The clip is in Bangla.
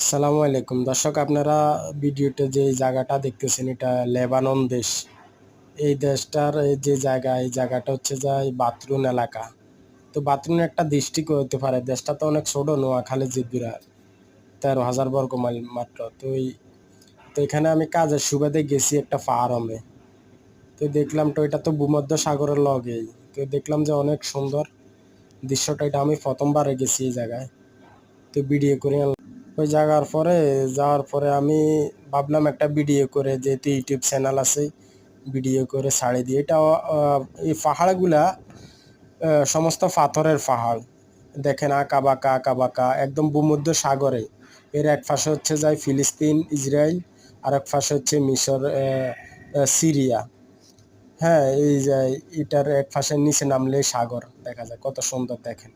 আসসালামু আলাইকুম দর্শক, আপনারা ভিডিওতে যে জায়গাটা দেখতেছেন এটা লেবানন দেশ। এই দেশটার যে জায়গা, এই জায়গাটা হচ্ছে যায় বাতরুন এলাকা। তো বাতরুন একটা ডিস্ট্রিক্ট হতে পারে, দেশটা তো অনেক ছোট, নোয়াখালী জিবিরা 13,000 বর্গ মাইল মাত্র। তো এখানে আমি কাজের সুবাদে গেছি একটা ফার্মে। তো দেখলাম তো এটা তো ভূমধ্য সাগরের লগেই। তো দেখলাম যে অনেক সুন্দর দৃশ্যটা, এটা আমি প্রথমবারে গেছি এই জায়গায়। তো ভিডিও করে ওই জায়গার পরে যাওয়ার পরে আমি ভাবলাম একটা ভিডিও করে, যেহেতু ইউটিউব চ্যানেল আছে, ভিডিও করে ছাড়ে দিই। এটা এই পাহাড়গুলা সমস্ত পাথরের পাহাড়। দেখেন আঁকা বাঁকা আঁকা বাঁকা, একদম ভূমধ্য সাগরে। এর এক পাশে হচ্ছে যায় ফিলিস্তিন ইসরায়েল, আর এক পাশে হচ্ছে মিশর, সিরিয়া। হ্যাঁ, এই যে এটার এক পাশে নিচে নামলে সাগর দেখা যায়, কত সুন্দর দেখেন।